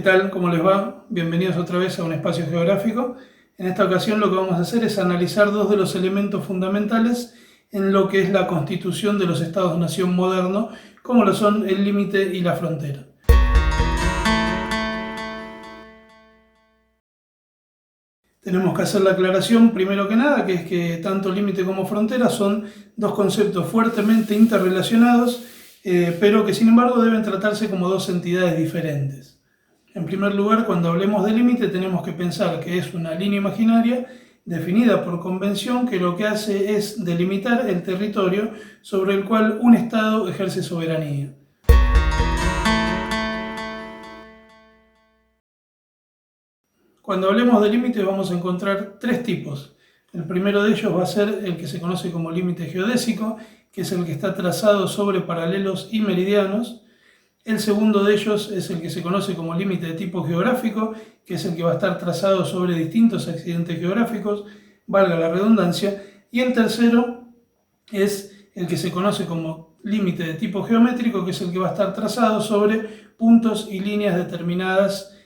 tal? ¿Cómo les va? Bienvenidos otra vez a un espacio geográfico. En esta ocasión lo que vamos a hacer es analizar dos de los elementos fundamentales en lo que es la constitución de los estados-nación modernos, como lo son el límite y la frontera. Tenemos que hacer la aclaración, primero que nada, que es que tanto límite como frontera son dos conceptos fuertemente interrelacionados, pero que sin embargo deben tratarse como dos entidades diferentes. En primer lugar, cuando hablemos de límite tenemos que pensar que es una línea imaginaria definida por convención que lo que hace es delimitar el territorio sobre el cual un Estado ejerce soberanía. Cuando hablemos de límites vamos a encontrar tres tipos. El primero de ellos va a ser el que se conoce como límite geodésico, que es el que está trazado sobre paralelos y meridianos. El segundo de ellos es el que se conoce como límite de tipo geográfico, que es el que va a estar trazado sobre distintos accidentes geográficos, valga la redundancia. Y el tercero es el que se conoce como límite de tipo geométrico, que es el que va a estar trazado sobre puntos y líneas determinadas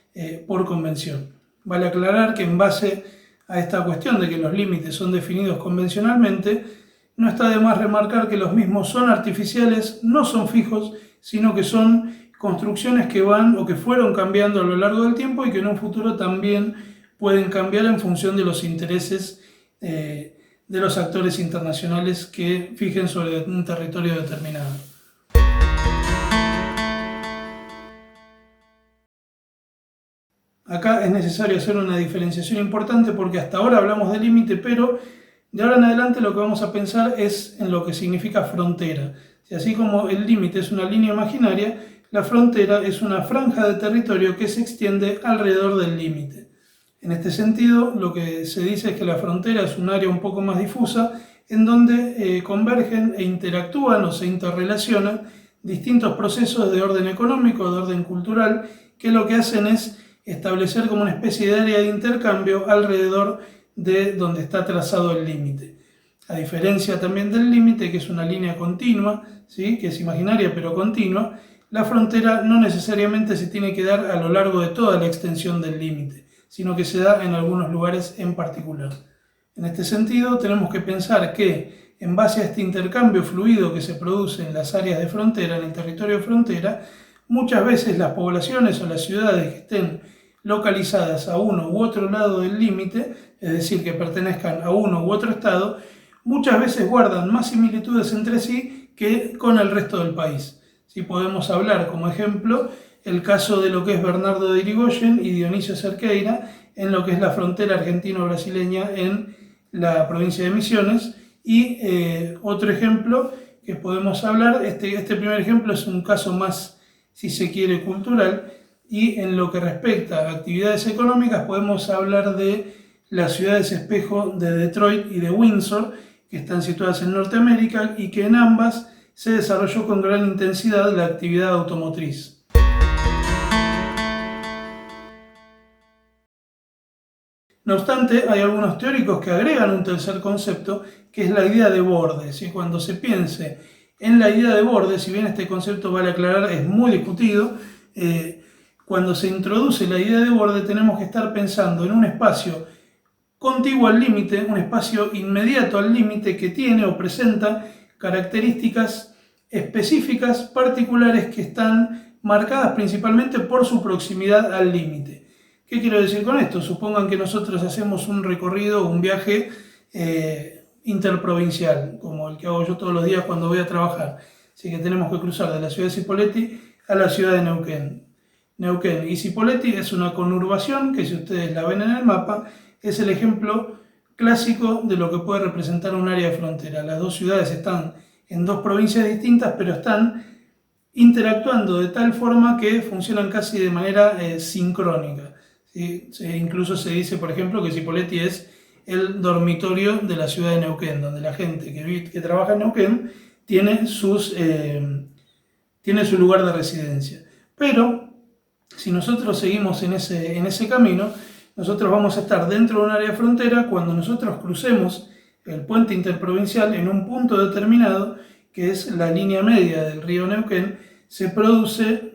por convención. Vale aclarar que en base a esta cuestión de que los límites son definidos convencionalmente, no está de más remarcar que los mismos son artificiales, no son fijos, sino que son construcciones que van o que fueron cambiando a lo largo del tiempo y que en un futuro también pueden cambiar en función de los intereses de los actores internacionales que fijen sobre un territorio determinado. Acá es necesario hacer una diferenciación importante porque hasta ahora hablamos de límite, pero de ahora en adelante lo que vamos a pensar es en lo que significa frontera. Así como el límite es una línea imaginaria, la frontera es una franja de territorio que se extiende alrededor del límite. En este sentido, lo que se dice es que la frontera es un área un poco más difusa en donde convergen e interactúan o se interrelacionan distintos procesos de orden económico, de orden cultural, que lo que hacen es establecer como una especie de área de intercambio alrededor de donde está trazado el límite. A diferencia también del límite, que es una línea continua, ¿sí? Que es imaginaria pero continua, la frontera no necesariamente se tiene que dar a lo largo de toda la extensión del límite, sino que se da en algunos lugares en particular. En este sentido, tenemos que pensar que en base a este intercambio fluido que se produce en las áreas de frontera, en el territorio de frontera, muchas veces las poblaciones o las ciudades que estén localizadas a uno u otro lado del límite, es decir, que pertenezcan a uno u otro estado, muchas veces guardan más similitudes entre sí que con el resto del país. Si podemos hablar como ejemplo el caso de lo que es Bernardo de Irigoyen y Dionisio Cerqueira en lo que es la frontera argentino-brasileña en la provincia de Misiones. Y otro ejemplo que podemos hablar, este primer ejemplo es un caso más, si se quiere, cultural, y en lo que respecta a actividades económicas podemos hablar de las ciudades espejo de Detroit y de Windsor, que están situadas en Norteamérica y que en ambas se desarrolló con gran intensidad la actividad automotriz. No obstante, hay algunos teóricos que agregan un tercer concepto, que es la idea de bordes. Y cuando se piense en la idea de bordes, si bien este concepto, vale aclarar, es muy discutido, cuando se introduce la idea de borde tenemos que estar pensando en un espacio contiguo al límite, un espacio inmediato al límite que tiene o presenta características específicas, particulares, que están marcadas principalmente por su proximidad al límite. ¿Qué quiero decir con esto? Supongan que nosotros hacemos un recorrido, un viaje interprovincial, como el que hago yo todos los días cuando voy a trabajar. Así que tenemos que cruzar de la ciudad de Cipolletti a la ciudad de Neuquén. Neuquén y Cipolletti es una conurbación que, si ustedes la ven en el mapa, es el ejemplo clásico de lo que puede representar un área de frontera. Las dos ciudades están en dos provincias distintas, pero están interactuando de tal forma que funcionan casi de manera sincrónica. ¿Sí? Incluso se dice, por ejemplo, que Cipolletti es el dormitorio de la ciudad de Neuquén, donde la gente que trabaja en Neuquén tiene su lugar de residencia. Pero si nosotros seguimos en ese camino, nosotros vamos a estar dentro de un área de frontera cuando nosotros crucemos el puente interprovincial en un punto determinado, que es la línea media del río Neuquén. Se produce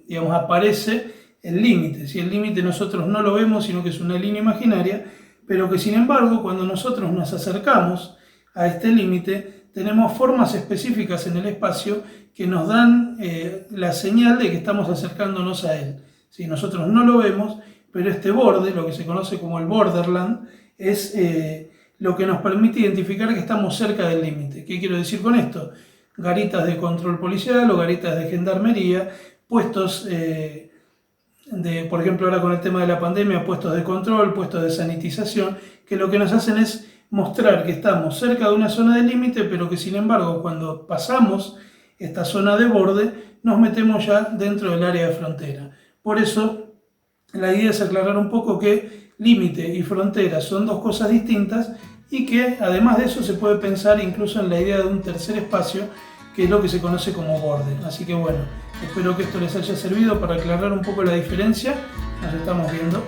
digamos, aparece el límite. Si el límite nosotros no lo vemos, sino que es una línea imaginaria, pero que sin embargo cuando nosotros nos acercamos a este límite, tenemos formas específicas en el espacio que nos dan la señal de que estamos acercándonos a él. Si nosotros no lo vemos, pero este borde, lo que se conoce como el borderland, es lo que nos permite identificar que estamos cerca del límite. ¿Qué quiero decir con esto? Garitas de control policial o garitas de gendarmería, puestos por ejemplo ahora con el tema de la pandemia, puestos de control, puestos de sanitización, que lo que nos hacen es mostrar que estamos cerca de una zona de límite, pero que sin embargo cuando pasamos esta zona de borde, nos metemos ya dentro del área de frontera. Por eso la idea es aclarar un poco que límite y frontera son dos cosas distintas y que además de eso se puede pensar incluso en la idea de un tercer espacio, que es lo que se conoce como borde. Así que bueno, espero que esto les haya servido para aclarar un poco la diferencia. Nos estamos viendo.